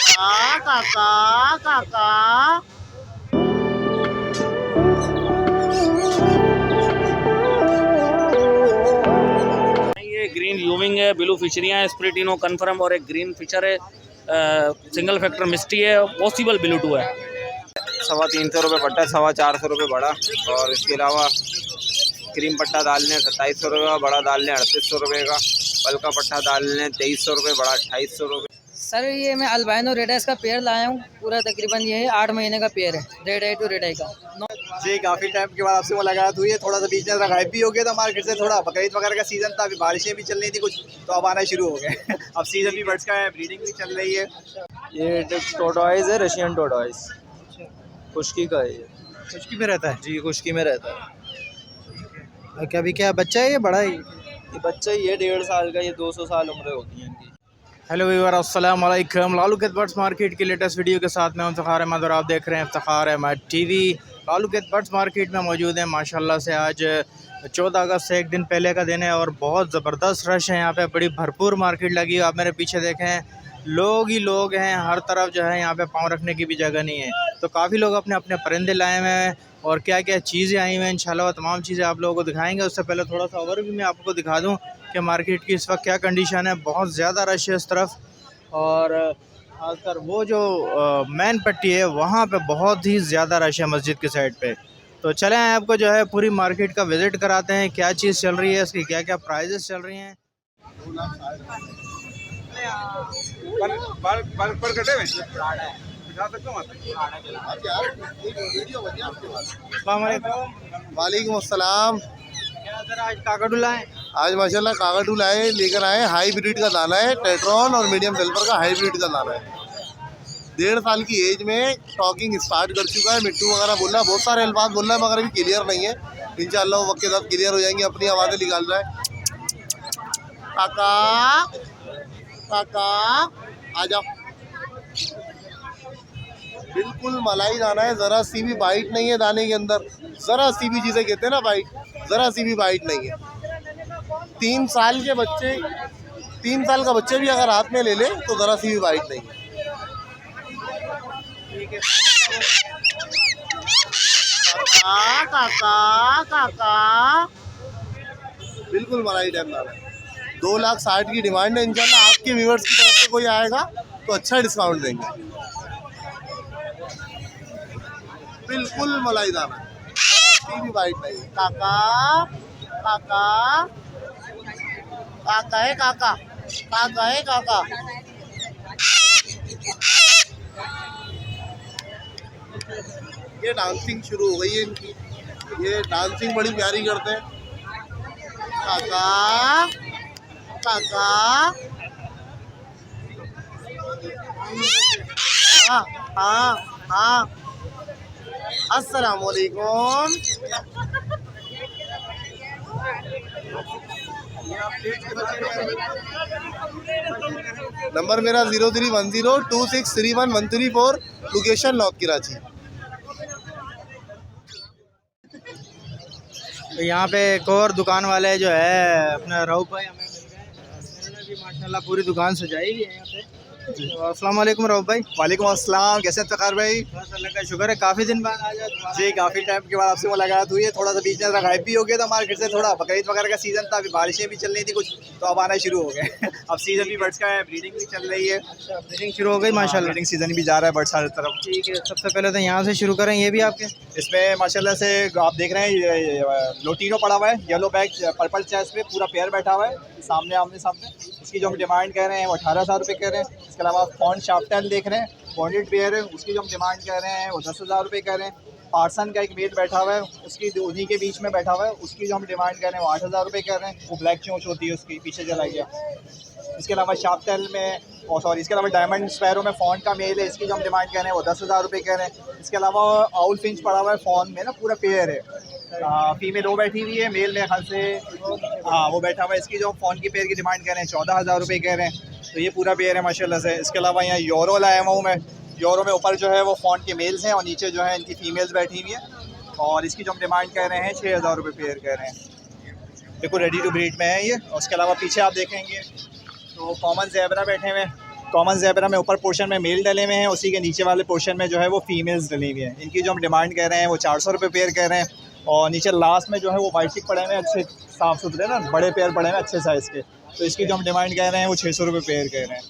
काका काका काका। ये ग्रीन यूविंग है, ब्लू फिशरियाँ है, स्प्रिटिनो कन्फर्म और एक ग्रीन फिशर है, सिंगल फैक्टर मिस्टी है, पॉसिबल ब्लू टू है। 350 रुपये पट्टा, 450 रुपये बड़ा। और इसके अलावा क्रीम पट्टा डाल लें 2700 रुपये का, बड़ा डाल लें 3800 रुपये का, पल का पट्टा डाल लें 2300 रुपये, बड़ा 2800 रुपये। सर ये मैं अल्बाइनो रेड आइज का पेयर लाया हूँ, पूरा तकरीबन ये है 8 महीने का पेयर है, रेड आई टू रेड आई का। जी काफ़ी टाइम के बाद आपसे मुलाकात हुई है, थोड़ा सा बीच में गायब भी हो गया था मार्केट से, थोड़ा बकरीद वगैरह का सीज़न था, अभी बारिशें भी चल रही थी कुछ, तो अब आना शुरू हो गए। अब सीज़न भी बर्ड्स का है, ब्रीडिंग भी चल रही है। ये टोटवाइज है, रशियन टोटवाइज, खुश्की का है। ये खुश्की में रहता है जी, खुश्की में रहता है। कभी क्या बच्चा है ये बड़ा है? ये बच्चा ही है 1.5 साल का, ये 200 साल उम्र होती है इनकी। हेलो व्यूअर, अस्सलाम वालेकुम। लालू कैट बर्ड्स मार्केट की लेटेस्ट वीडियो के साथ मैं इफ्तिखार अहमद और आप देख रहे हैं Iftikhar Ahmed TV. Lalu cat birds market में मौजूद है। माशाल्लाह से आज 14 अगस्त से एक दिन पहले का दिन है और बहुत ज़बरदस्त रश है यहाँ पे, बड़ी भरपूर मार्केट लगी है। आप मेरे पीछे देखें, लोग ही लोग हैं, हर तरफ जो है यहाँ पे पाँव रखने की भी जगह नहीं है। तो काफ़ी लोग अपने अपने परिंदे लाए हुए हैं और क्या क्या चीज़ें आई हुई हैं, इंशाल्लाह तमाम चीज़ें आप लोगों को दिखाएंगे। उससे पहले थोड़ा सा ओवरव्यू मैं आपको दिखा दूँ कि मार्केट की इस वक्त क्या कंडीशन है। बहुत ज़्यादा रश है इस तरफ, और खासकर वो जो मेन पट्टी है वहाँ पे बहुत ही ज़्यादा रश है मस्जिद की साइड पे। तो चलें आपको जो है पूरी मार्केट का विज़िट कराते हैं, क्या चीज़ चल रही है, इसकी क्या क्या प्राइजेस चल रही हैं। वालेकुम अस्सलाम। आज काकाडूला है, आज माशाल्लाह काकाटू लाए लेकर आए, हाई ब्रीड का दाना है, टेट्रॉन और मीडियम सिल्वर का हाई ब्रीड का दाना है। 1.5 साल की एज में टॉकिंग स्टार्ट कर चुका है, मिट्टू वगैरह बोल रहा है, बहुत सारे अल्फाज बोल रहा है, मगर अभी क्लियर नहीं है। इंशाल्लाह वो वक्त के साथ क्लियर हो जाएंगे, अपनी आवाज़ें निकाल रहा है। काका काका आ जाओ। बिल्कुल मलाई दाना है, ज़रा सी भी बाइट नहीं है दाने के अंदर, ज़रा सी भी, जिसे कहते हैं ना बाइट, ज़रा सी भी बाइट नहीं है। 3 साल के बच्चे, 3 साल का बच्चे भी अगर हाथ में ले ले तो ज़रा सी भी बाइट नहीं है। काका काका काका। बिल्कुल मलाई टाइम दाना है। 2,60,000 की डिमांड है। इंशाल्लाह आपके व्यूअर्स की तरफ से कोई आएगा तो अच्छा डिस्काउंट देंगे। बिल्कुल मलाई दाना है, ज़रा भी बाइट नहीं है। काका काका काका है, काका काका है, काका। ये डांसिंग शुरू हो गई है इनकी, ये डांसिंग बड़ी प्यारी करते हैं। काका काका। हाँ हाँ हाँ। अस्सलाम वालेकुम। नंबर मेरा 0310263113 लोकेशन नॉर्थ कराची। तो यहाँ पे एक और दुकान वाले जो है अपना राउफ भाई हमें मिल गए, इन्होंने भी माशाल्लाह पूरी दुकान सजाई हुई है यहाँ पे। तो अस्सलाम वालेकुम राउफ भाई। वालेकुम अस्सलाम, कैसे हैं फ़ख़ार भाई? बस अल्लाह का शुक्र है, काफ़ी दिन बाद आ जाए। जी काफ़ी टाइम के बाद आपसे मुलाकात हुई है, थोड़ा सा बीच में गायब भी हो गया था मार्केट से, थोड़ा बकरीद वगैरह का सीज़न था, अभी बारिशें भी चल रही थी कुछ, तो अब आना शुरू हो गए। अब सीज़न भी बर्ड्स का है, ब्रीडिंग भी चल रही है। ब्रीडिंग शुरू हो गई माशाल्लाह। ब्रीडिंग सीज़न भी जा रहा है बर्ड्स हर तरफ। ठीक है, सबसे पहले तो यहाँ से शुरू करें, ये भी आपके इसमें माशाल्लाह से आप देख रहे हैं ये लोटीनो पड़ा हुआ है, येलो बैग पर्पल चेस्ट पे पूरा पेयर बैठा हुआ है, सामने आमने सामने। इसकी जो हम डिमांड कह रहे हैं वो 18,000 रुपये कह रहे हैं। इसके अलावा फॉन्ट शाफ्टन देख रहे हैं, बॉन्डेड पेयर है, उसकी जो हम डिमांड कह रहे हैं वो 10,000 रुपये कह रहे हैं। पार्सन का एक मेल बैठा हुआ है, उसकी उन्हीं के बीच में बैठा हुआ है, उसकी जो हम डिमांड कर रहे हैं वो 8,000 रुपये कह रहे हैं। वो ब्लैक चोंच होती है उसकी, पीछे चला गया। इसके अलावा शाफ्टल में इसके अलावा डायमंड स्पैरो में फ़ॉन्ट का मेल है, इसकी जो हम डिमांड कर रहे हैं वो 10,000 रुपये कह रहे हैं। इसके अलावा आउल फिंच पड़ा हुआ है फ़ॉन में ना, पूरा पेयर है। फीमेल वो बैठी हुई है, मेल मेरे ख्याल से हाँ वो बैठा हुआ है। इसकी जो फ़ोन की पेयर की डिमांड कर रहे हैं 14,000 रुपये कह रहे हैं। तो ये पूरा पेयर है माशाल्लाह से। इसके अलावा यहाँ यूरो लाया हुआ हूँ मैं, यूरो में ऊपर जो है वो फ़ॉन के मेल्स हैं और नीचे जो है इनकी फ़ीमेल्स बैठी हुई हैं, और इसकी जो हम डिमांड कर रहे हैं 6,000 रुपये पेयर कह रहे हैं। बिल्कुल रेडी टू ब्रीड में है ये। और उसके अलावा पीछे आप देखेंगे तो कॉमन ज़ेबरा बैठे हुए हैं। कॉमन ज़ेबरा में ऊपर पोर्शन में मेल डले हुए हैं, उसी के नीचे वाले पोर्शन में जो है वो फीमेल्स डली हुई हैं। इनकी जो हम डिमांड कर रहे हैं वो 400 रुपये पेयर कह रहे हैं। और नीचे लास्ट में जो है वो वाइट टिक पड़े हुए हैं, अच्छे साफ़ सुथरे ना, बड़े पेयर पड़े हुए हैं अच्छे साइज़ के। तो इसकी जो हम डिमांड कह रहे हैं वो 600 रुपये पेयर कह रहे हैं।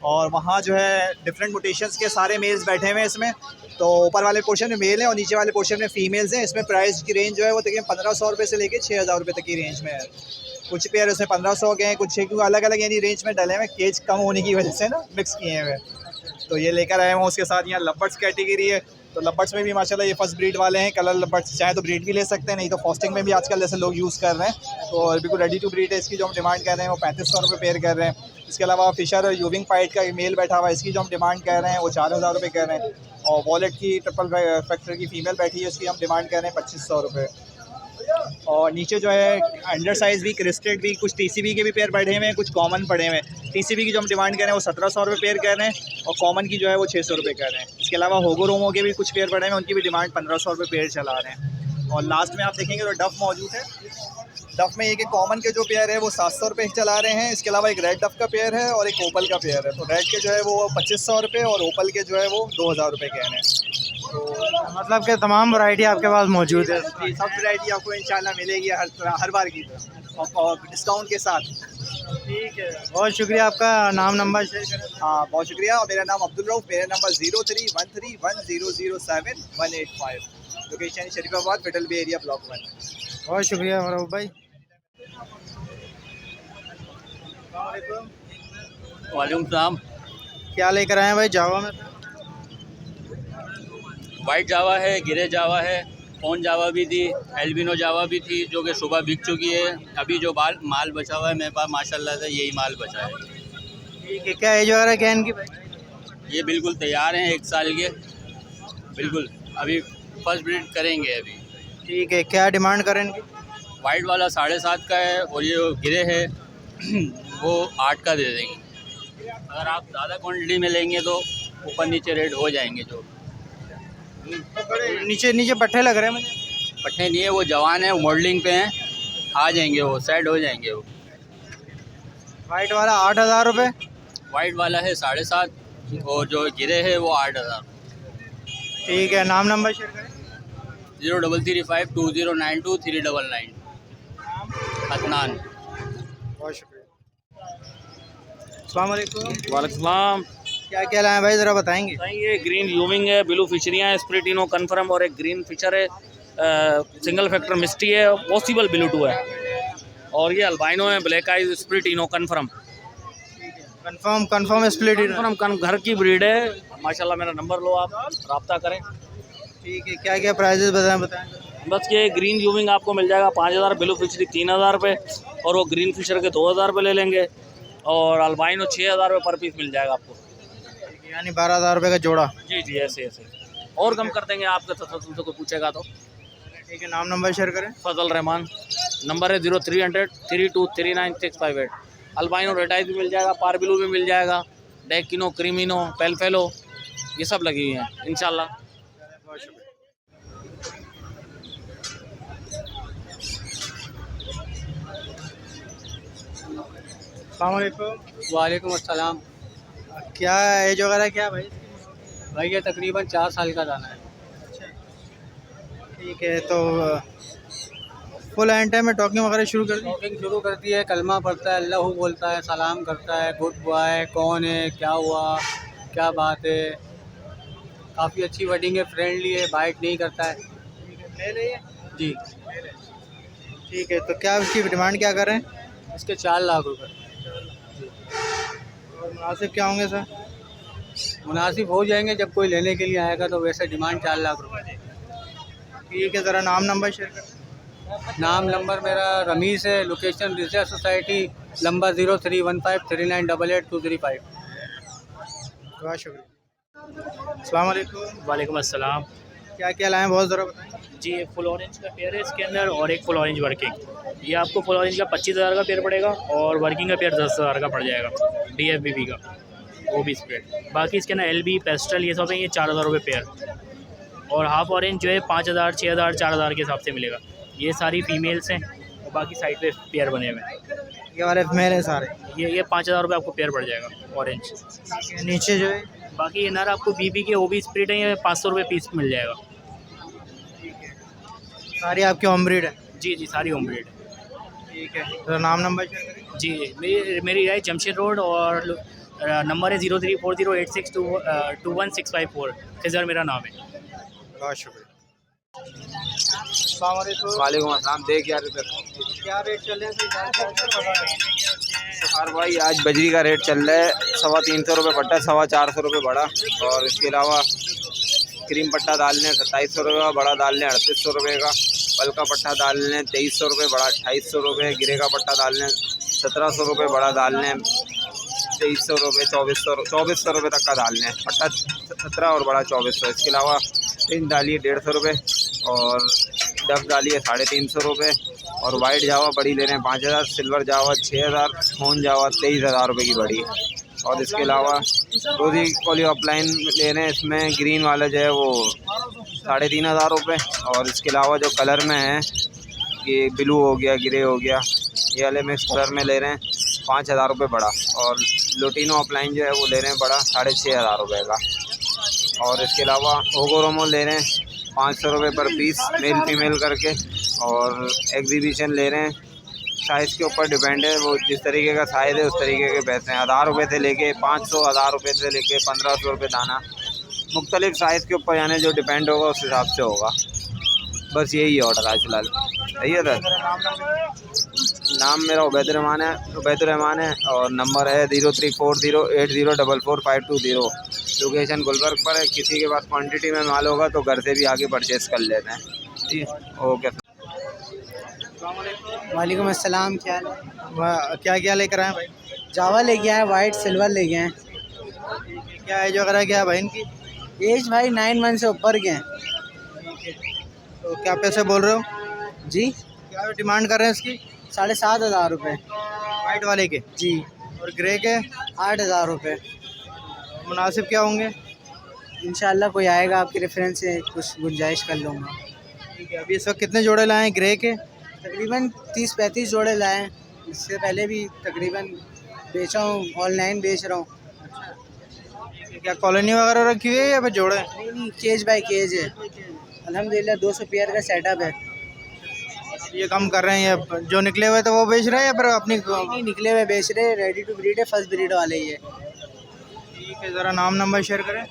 और वहाँ जो है डिफरेंट मोटेशंस के सारे मेल्स बैठे हुए हैं इसमें। तो ऊपर वाले पोर्शन में मेल हैं और नीचे वाले पोर्शन में फ़ीमेल्स हैं। इसमें प्राइस की रेंज जो है वो तकरीबन 1500 रुपये से लेके 6000 रुपये तक की रेंज में है। कुछ पेयर उसमें 1500 के हैं, कुछ अलग अलग यानी रेंज में डले हुए, केज कम होने की वजह से ना मिक्स किए हुए। तो ये लेकर आए हैं। उसके साथ यहाँ लबर्ड्स कैटेगरी है। तो लबर्ड्स में भी माशाल्लाह ये फर्स्ट ब्रीड वाले हैं। कलर लबर्ड्स चाहे तो ब्रीड भी ले सकते हैं, नहीं तो फास्टिंग में भी आजकल जैसे लोग यूज़ कर रहे हैं। तो बिल्कुल रेडी टू ब्रीड है। इसकी जो हम डिमांड कर रहे हैं वो 3500 रुपये पेयर कर रहे हैं। इसके अलावा फिशर यूविंग पाइट का मेल बैठा हुआ है, इसकी जो हम डिमांड कर रहे हैं वो 4000 रुपये कर रहे हैं। और वॉलेट की ट्रिपल फैक्टर की फ़ीमेल बैठी है, उसकी हम डिमांड कर रहे हैं 2500 रुपये। और नीचे जो है अंडर साइज़ भी, क्रिस्टेड भी, कुछ टीसीबी के भी पेयर बैठे हुए हैं, कुछ कॉमन पड़े हुए हैं। टीसीबी की जो हम डिमांड कर रहे हैं वो 1700 रुपये पेयर कर रहे हैं और कॉमन की जो है वो 600 रुपये कर रहे हैं। इसके अलावा होगो रोमो के भी कुछ पेयर पड़े हैं, उनकी भी डिमांड 1500 रुपये पेयर चला रहे हैं। और लास्ट में आप देखेंगे तो डफ मौजूद है। डफ में एक कॉमन के जो पेयर है वो 700 रुपये चला रहे हैं। इसके अलावा एक रेड डफ का पेयर है और एक ओपल का पेयर है। तो रेड के जो है वो 2500 रुपये और ओपल के जो है वो 2000 रुपये कह रहे हैं। तो मतलब कि तमाम वैरायटी आपके पास मौजूद है? जी, सब वैरायटी आपको इंशाल्लाह मिलेगी हर बार की तरह और डिस्काउंट के साथ। ठीक है, बहुत शुक्रिया। आपका नाम नंबर शेयर करें। हाँ, बहुत शुक्रिया। और मेरा नाम अब्दुल रऊफ, मेरा नंबर 03131007 लोकेशन शरीफाबाद, फेडरल बे एरिया, ब्लॉक 1। बहुत शुक्रिया रऊफ भाई। वालेकुम सलाम। क्या लेकर आए हैं भाई जावा में? वाइट जावा है, गिरे जावा है, फोन जावा भी थी, एल्बिनो जावा भी थी जो कि सुबह बिक चुकी है। अभी जो माल बचा हुआ है मेरे पास माशाल्लाह से यही माल बचा है। ठीक है, क्या एज वगैरह क्या है इनकी भाई? ये बिल्कुल तैयार हैं, 1 साल के, बिल्कुल अभी फर्स्ट ब्रीड करेंगे अभी। ठीक है, क्या डिमांड करें इनकी? वाइट वाला 7.5 का है और ये गिरे है वो 8 का दे देंगे। अगर आप ज़्यादा क्वान्टिटी में लेंगे तो ऊपर नीचे रेट हो जाएंगे। जो नीचे पट्टे लग रहे हैं मुझे। पट्टे नहीं है, वो जवान है, मॉडलिंग पे हैं, आ जाएंगे, वो सेट हो जाएंगे। वो वाइट वाला 8000 रुपये, वाइट वाला है 7.5 और जो गिरे है वो 8000। ठीक है, नाम नंबर शेयर करें। 03352092 अदनान। बहुत शुक्रिया। अस्सलाम वालेकुम। वालेकुम सलाम। क्या क्या लाए भाई, ज़रा बताएंगे? ये ग्रीन यूमिंग है, ब्लू फिशरियाँ है, स्प्रिटिनो कन्फर्म और एक ग्रीन फिशर है, सिंगल फैक्टर मिस्टी है, पॉसिबल ब्लू टू है। और ये अल्बाइनो है, ब्लैक आइज स्प्रिटिनो कन्फर्म स्प्लिट घर की ब्रीड है माशाल्लाह। मेरा नंबर लो, आप रब्ता करें। ठीक है, क्या क्या प्राइजेस बताएं? बस ये ग्रीन यूमिंग आपको मिल जाएगा 5000, ब्लू फिशरी 3000 रुपये और वो ग्रीन फिशर के 2000 रुपये ले लेंगे और अल्बाइनो 6000 रुपये पर पीस मिल जाएगा आपको, यानी 12000 रुपये का जोड़ा। जी जी, ऐसे और कम कर देंगे आपके तो, तुमसे कोई पूछेगा तो। ठीक है, नाम नंबर शेयर करें। फजल रहमान, नंबर है 030032395658। अल्बाइनो रेटाइज भी मिल जाएगा, पारबिलू भी मिल जाएगा, डेकिनो, क्रीमिनो, पेलफेलो, ये सब लगी हुई हैं इंशाल्लाह। वालेकुम अस्सलाम। क्या एज वगैरह क्या भाई? भाई ये तकरीबन 4 साल का दाना है। ठीक है, तो फुल एंड टाइम में टॉकिंग वगैरह शुरू कर दी? टॉकिंग शुरू करती है, कलमा पढ़ता है, अल्लाह बोलता है, सलाम करता है, गुड बॉय, कौन है, क्या हुआ, क्या बात है। काफ़ी अच्छी वर्डिंग है, फ्रेंडली है, बाइट नहीं करता है। जी। ठीक है, तो क्या उसकी डिमांड क्या कर रहे हैं? इसके 4 लाख रुपए। और मुनासिब क्या होंगे सर? मुनासिब हो जाएंगे जब कोई लेने के लिए आएगा, तो वैसे डिमांड 4 लाख रुपए। ठीक है, ज़रा नाम नंबर शेयर करें। नाम नंबर मेरा रमीज़ है, लोकेशन रिसर्च सोसाइटी, नंबर 0315398823 बहुत शुक्रिया। अस्सलाम वालेकुम। वालेकुम अस्सलाम। क्या क्या लाएँ, बहुत ज़रा बताएं। जी, एक फुल ऑरेंज का पेयर है इसके अंदर और एक फुल ऑरेंज वर्किंग। ये आपको फुल ऑरेंज का 25000 का पेयर पड़ेगा और वर्किंग का पेयर 10000 का पड़ जाएगा, DFBB का, वो भी स्प्रेड। बाकी इसके अंदर LB, पेस्टल ये सब है, ये 4000 रुपये पेयर। और हाफ़ ऑरेंज जो है 5000, 6000, 4000 के हिसाब से मिलेगा। ये सारी फीमेल्स हैं और बाकी साइड पे पेयर बने हुए हैं। ये वाले मेरे सारे। ये 5,000 रुपये आपको पेयर पड़ जाएगा ऑरेंज। नीचे जो है बाकी ये नर आपको बीबी के वो भी स्प्लिट है, ये 500 रुपये पीस मिल जाएगा। सारी आपकी होम ब्रीड है? जी जी, सारी होम ब्रीड है। ठीक है, तो नाम नंबर शेयर करें। जी, मेरी है जमशेद रोड और नंबर है 034086221654। खिजर मेरा नाम है। बहुत शुक्रिया। अस्सलाम वालेकुम। वालेकुम अस्सलाम। देख यार इधर क्या रेट चल रहे हैं? सफार भाई आज बजरी का रेट चल रहा है 350 रुपये पट्टा, 450 रुपये बड़ा। और इसके अलावा क्रीम पट्टा डाल लें 2700 रुपये का, बड़ा डाल लें 3800 रुपये का, पल का पट्टा डाल लें 2300 रुपये, बड़ा 2800 रुपये, गिरे का पट्टा डाल लें 1700 रुपये, बड़ा डाल लें 2300 रुपये, 2400 रुपये तक का डाल लें पट्टा 17 और बड़ा 2400। इसके अलावा पिंक डालिए 150 रुपये और डब डालिए 350 रुपये और वाइट जावा बड़ी ले रहे हैं 5000, सिल्वर जावा 6000, खून जावा 23,000 रुपये की बड़ी। और इसके अलावा रोजी कॉली ऑफलाइन ले रहे हैं, इसमें ग्रीन वाला जो है वो 3,500 रुपये। और इसके अलावा जो कलर में है ये ब्लू हो गया, ग्रे हो गया, ये वाले मिक्स कलर में ले रहे हैं 5,000 रुपये बड़ा। और लोटिनो ऑफलाइन जो है वो ले रहे हैं बड़ा 6,500 रुपये का। और इसके अलावा ओगोरोमो ले रहे हैं 500 रुपये पर पीस, मेल फीमेल करके। और एग्जीबिशन ले रहे हैं, साइज़ के ऊपर डिपेंड है, वो जिस तरीके का साइज़ है उस तरीके के पैसे हैं। 1,000 रुपये से लेके 500, 1,000 रुपये से लेके 1,500 रुपये दाना, मुख्तलिफ साइज़ के ऊपर यानी जो डिपेंड होगा उस हिसाब से होगा। बस यही ऑर्डर आज फिलहाल। सही है सर। नाम मेरा उबैदुर्रहमान है और नंबर है 034080444520। लोकेशन गुलबर्ग पर है। किसी के पास क्वांटिटी में माल होगा तो घर से भी आके परचेज़ कर लेते हैं। ठीक है, ओके। वालेकुम अस्सलाम। क्या क्या लेकर आए भाई? जावा लेके आए, वाइट सिल्वर लेके आए। क्या एज वगैरह क्या है भाई इनकी? एज भाई 9 मंथ से ऊपर के हैं। तो क्या पैसे बोल रहे हो? जी, क्या डिमांड कर रहे हैं इसकी? 7,500 रुपये। वाइट वाले के? जी। और ग्रे के? 8,000 रुपये। मुनासिब क्या होंगे? इंशाल्लाह कोई आएगा आपके रेफरेंस से कुछ गुंजाइश कर लूँगा। ठीक है। अभी इस वक्त कितने जोड़े लाए हैं ग्रे के? तकरीबन 30-35 जोड़े लाए हैं। इससे पहले भी तकरीबन बेचा हूँ, ऑनलाइन बेच रहा हूँ। क्या कॉलोनी वगैरह रखी हुई है या फिर जोड़े? नहीं, केज बाय केज है। अल्हम्दुलिल्लाह 200 पेयर का सेटअप है। ये कम कर रहे हैं, ये जो निकले हुए थे वो बेच रहे हैं या फिर अपनी? नहीं, निकले हुए बेच रहे हैं, रेडी टू ब्रीड है, फर्स्ट ब्रीड वाले ही है। ठीक है, ज़रा नाम नंबर शेयर करें।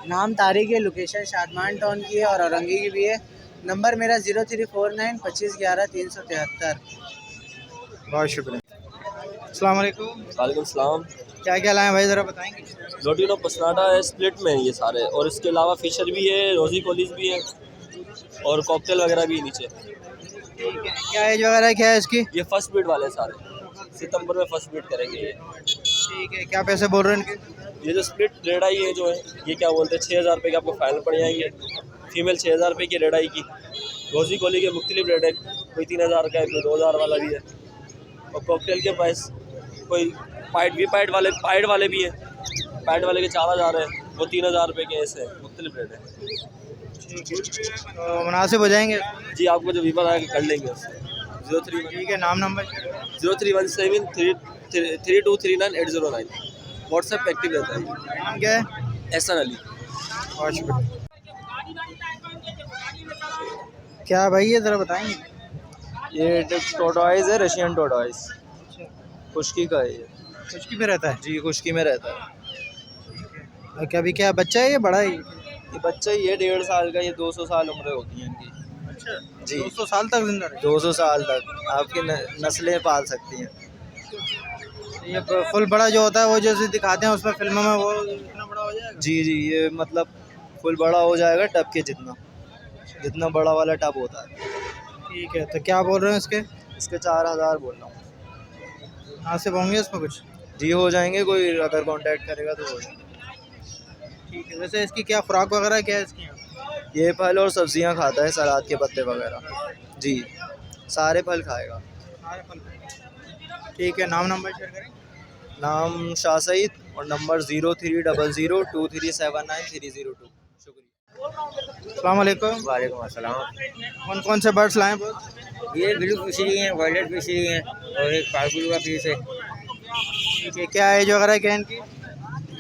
नाम तारिक है, लोकेशन शादमान टाउन की है और औरंगी की भी है। नंबर मेरा 0349 25 11 373। बहुत शुक्रिया। अस्सलाम वालेकुम। वालेकुम सलाम। क्या क्या लाए भाई, ज़रा बताएंगे? लोटिनो पसनाटा है, स्प्लिट में है ये सारे। और इसके अलावा फिशर भी है, रोजी कॉलीज भी है और कॉकटेल वगैरह भी है नीचे। क्या एज वगैरह क्या है इसकी? ये फर्स्ट बीट वाले सारे, सितंबर में फर्स्ट बीट करेंगे ये। ठीक है, क्या पैसे बोल रहे हैं इनके? ये जो स्प्लिट रेड आई है जो है ये क्या बोलते हैं 6,000 रुपये के आपको फाइनल पड़ जाएंगे। फीमेल 6,000 रुपये की रेड आई की। रोजी कॉली के मुख्तलिफ रेट है, कोई 3,000 का है, कोई 2,000 वाला भी है। और कॉकटेल के प्राइस कोई पाइट वाले भी है। पाइट वाले के 4,000 है, वो 3,000 रुपये के ऐसे मुख्तलिफ रेट है। तो मुनासिब हो जाएंगे? जी, आपको जो वीवर आएगा कर लेंगे उससे। 03। ठीक है, नाम नंबर? 03173239 व्हाट्सएप एक्टिव रहता है। नाम क्या है? एहसन अली। बहुत शुक्रिया। क्या भाई ये ज़रा बताएंगे? ये टोटॉइज़ है, रशियन टोटॉइज़। खुश्की का है ये। खुश्की में रहता है? जी, खुश्की में रहता है। और क्या अभी क्या बच्चा है या बड़ा है? ये बच्चा ही है 1.5 साल का। ये 200 साल उम्र होती है इनकी। अच्छा जी, 200 साल तक जिंदा रहे? 200 साल तक आपकी नस्लें पाल सकती हैं। ये फुल बड़ा जो होता है वो जैसे दिखाते हैं उसमें फिल्मों में, वो इतना बड़ा हो जाएगा? जी जी, ये मतलब फुल बड़ा हो जाएगा टब के जितना बड़ा वाला टब होता है। ठीक है, तो क्या बोल रहे हैं इसके? इसके 4,000 बोल रहा हूँ। मुनासिब होंगे इसमें कुछ? जी, हो जाएंगे, कोई अगर कांटेक्ट करेगा तो हो जाएंगे। ठीक है। वैसे इसकी क्या खुराक वगैरह क्या है इसकी? ये फल और सब्जियां खाता है, सलाद के पत्ते वगैरह। जी, सारे फल खाएगा। सारे फल। ठीक है, नाम नंबर शेयर करें। नाम शाह सईद और नंबर 03002379 302। शुक्रिया। अस्सलाम वालेकुम। वालेकुम अस्सलाम। कौन कौन से बर्ड्स लाए बोल? ये ब्लू फिशरी हैं, वायलेट फिशरी हैं और एक पालतू का पीस है। ठीक है, क्या एज वगैरह क्या है इनकी?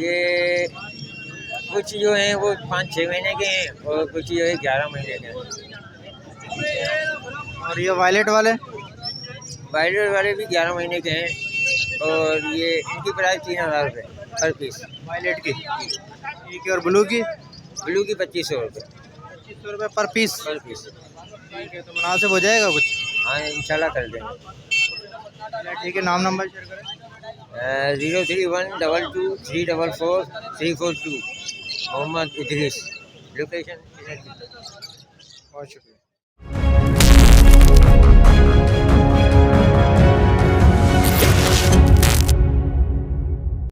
ये कुछ जो हैं वो 5-6 महीने के हैं और कुछ जो है 11 महीने के हैं। और ये वायलेट वाले? वायलेट वाले भी 11 महीने के हैं और ये इनकी प्राइस 3000 रुपये पर पीस। वायलेट की ठीक है, और ब्लू की? ब्लू की 2500 रुपये 2500 रुपये पर पीस। पर पीस। ठीक है, तो मुनासिब हो जाएगा कुछ? हाँ इंशाल्लाह कर देंगे। ठीक है, नाम नंबर शेयर करें। 03122344342 मोहम्मद इदरीस। लोकेशन बहुत शुक्रिया।